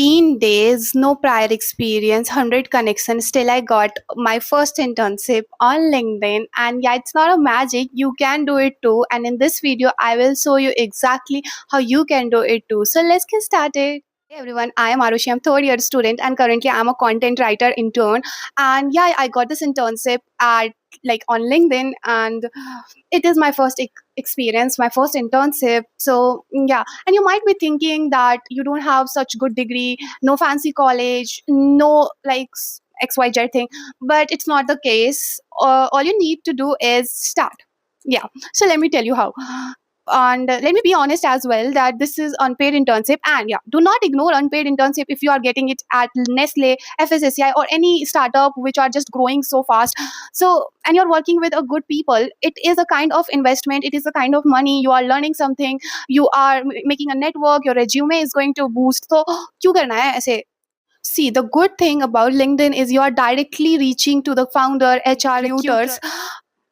15 days, no prior experience, 100 connections. Still, I got my first internship on LinkedIn. And yeah, it's not a magic. You can do it too. And in this video, I will show you exactly how you can do it too. So let's get started. Hey everyone, I am Arushi. I'm third year student and currently I'm a content writer intern. And yeah, I got this internship at like on LinkedIn, and it is my first experience, my first internship. So yeah, and you might be thinking that you don't have such good degree, no fancy college, no like XYZ thing, but it's not the case. All you need to do is start. Yeah, so let me tell you how. And let me be honest as well that this is unpaid internship, and yeah, do not ignore unpaid internship if you are getting it at Nestle, FSSCI, or any startup which are just growing so fast. So and you're working with a good people, it is a kind of investment, it is a kind of money, you are learning something, you are making a network, your resume is going to boost. So क्यों करना है ऐसे? See, the good thing about LinkedIn is you are directly reaching to the founder, HR, recruiters.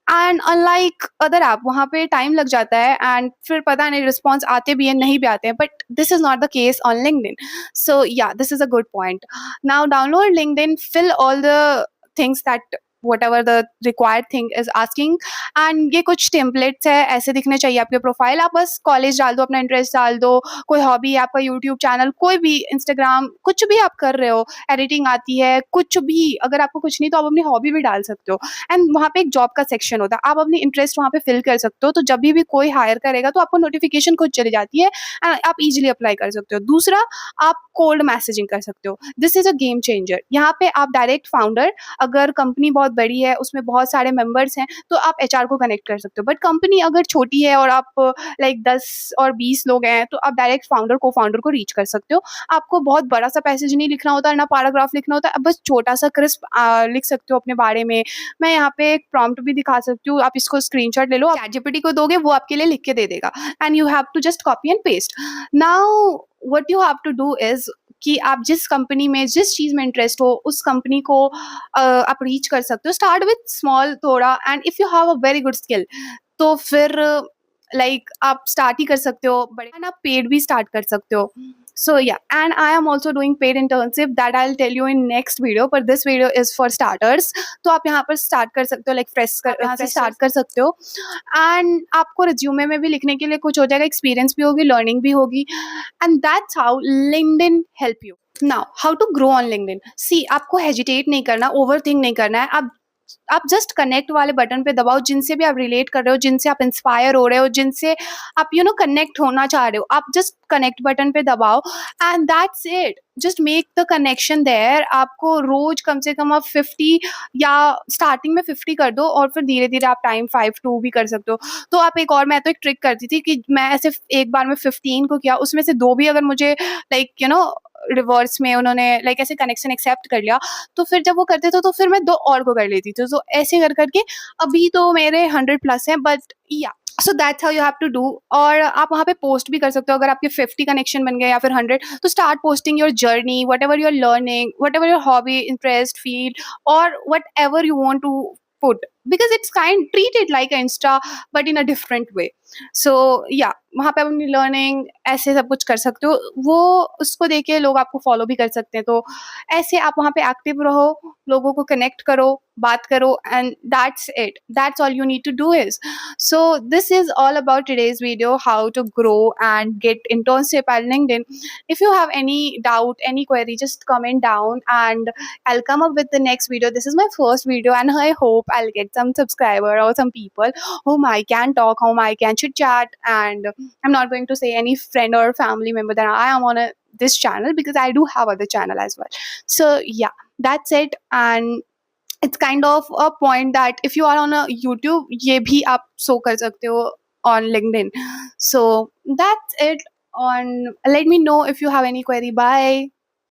And unlike other app वहाँ पे time लग जाता है and फिर पता नहीं रिस्पॉन्स आते भी हैं नहीं भी आते हैं, but this is not the case on LinkedIn. So yeah, this is a good point. Now download LinkedIn, fill all the things that whatever the required thing is asking. And ये कुछ templates है, ऐसे दिखने चाहिए आपके profile. आप बस college डाल दो, अपना इंटरेस्ट डाल दो, कोई हॉबी, आपका यूट्यूब चैनल, कोई भी इंस्टाग्राम, कुछ भी आप कर रहे हो, एडिटिंग आती है, कुछ भी. अगर आपको कुछ नहीं तो आप अपनी हॉबी भी डाल सकते हो. एंड वहाँ पे एक जॉब का सेक्शन होता है, आप अपनी इंटरेस्ट वहाँ पे फिल कर सकते हो, तो जब भी कोई हायर करेगा तो आपको नोटिफिकेशन खुद चली जाती है एंड आप इजीली अप्लाई कर सकते हो. दूसरा, आप कोल्ड मैसेजिंग कर सकते हो. This is a game changer. यहाँ पे आप डायरेक्ट फाउंडर, अगर कंपनी बहुत बड़ी है, उसमें बहुत सारे मेंबर्स हैं, तो आप एचआर को कनेक्ट कर सकते हो. बट कंपनी अगर छोटी है और आप लाइक 10 और 20 लोग हैं, तो आप डायरेक्ट फाउंडर को फाउंडर को रीच कर सकते हो. आपको बहुत बड़ा सा पैसेज नहीं लिखना होता, ना पैराग्राफ लिखना होता, आप बस छोटा सा क्रिस्प लिख सकते हो अपने बारे में. मैं यहाँ पे एक प्रॉम्प्ट भी दिखा सकती हूँ, आप इसको स्क्रीनशॉट ले लो, चैटजीपीटी को दोगे, वो आपके लिए लिख के दे देगा and you have to just copy and paste. Now what you have to do is कि आप जिस कंपनी में, जिस चीज़ में इंटरेस्ट हो, उस कंपनी को आप रीच कर सकते हो. स्टार्ट विथ स्मॉल थोड़ा, and if you have a very good skill तो फिर लाइक आप स्टार्ट ही कर सकते हो बड़े, एंड आप पेड भी स्टार्ट कर सकते हो. So yeah, and I am also doing paid internship that I'll tell you in next video, but this video is for starters. तो आप यहाँ पर स्टार्ट कर सकते हो, लाइक फ्रेश कर यहाँ से स्टार्ट कर सकते हो. एंड आपको रिज्यूमे में भी लिखने के लिए कुछ हो जाएगा, एक्सपीरियंस भी होगी, लर्निंग भी होगी, and that's how LinkedIn help you. Now how to grow on LinkedIn. See, आपको हेजिटेट नहीं करना, ओवर थिंक नहीं करना है. आप जस्ट कनेक्ट वाले बटन पे दबाओ. जिनसे भी आप रिलेट कर रहे हो, जिनसे आप इंस्पायर हो रहे हो, जिनसे आप कनेक्ट होना चाह रहे हो, आप जस्ट कनेक्ट बटन पे दबाओ and that's it. Just make the connection there. आपको रोज कम से कम आप 50 या स्टार्टिंग में 50 कर दो, और फिर धीरे धीरे आप टाइम 5-2 भी कर सकते हो. तो आप एक और, मैं तो एक ट्रिक करती थी कि मैं ऐसे एक बार में 15 को किया, उसमें से 2 भी अगर मुझे लाइक रिवर्स में उन्होंने लाइक ऐसे कनेक्शन एक्सेप्ट कर लिया, तो फिर जब वो करते थे तो फिर मैं 2 और को कर लेती थी. तो ऐसे कर करके अभी तो मेरे 100+ हैं, but yeah, so that's how you have to do. और आप वहाँ पे पोस्ट भी कर सकते हो. अगर आपके 50 कनेक्शन बन गए या फिर 100, तो start posting your journey, whatever your learning, whatever your hobby, interest, field, और whatever you want to put, because it's treat it like an Insta but in a different way. So yeah, वहाँ पे आप अपनी learning ऐसे सब कुछ कर सकते हो. वो उसको देख के लोग आपको फॉलो भी कर सकते हैं. तो ऐसे आप वहाँ पे एक्टिव रहो, लोगों को कनेक्ट करो, बात करो, and that's it. That's all you need to do is. So this is all about today's video, how to grow and get internship at LinkedIn. If you have any doubt, any query, just comment down and I'll come up with the next video. This is my first video and I hope I'll get some subscriber or some people whom I can talk, whom I can chit chat, and I'm not going to say any friend or family member that I am on this channel, because I do have other channel as well. So yeah, that's it. And it's kind of a point that if you are on a YouTube, ये भी आप show कर सकते हो on LinkedIn. So that's it. On, let me know if you have any query. Bye.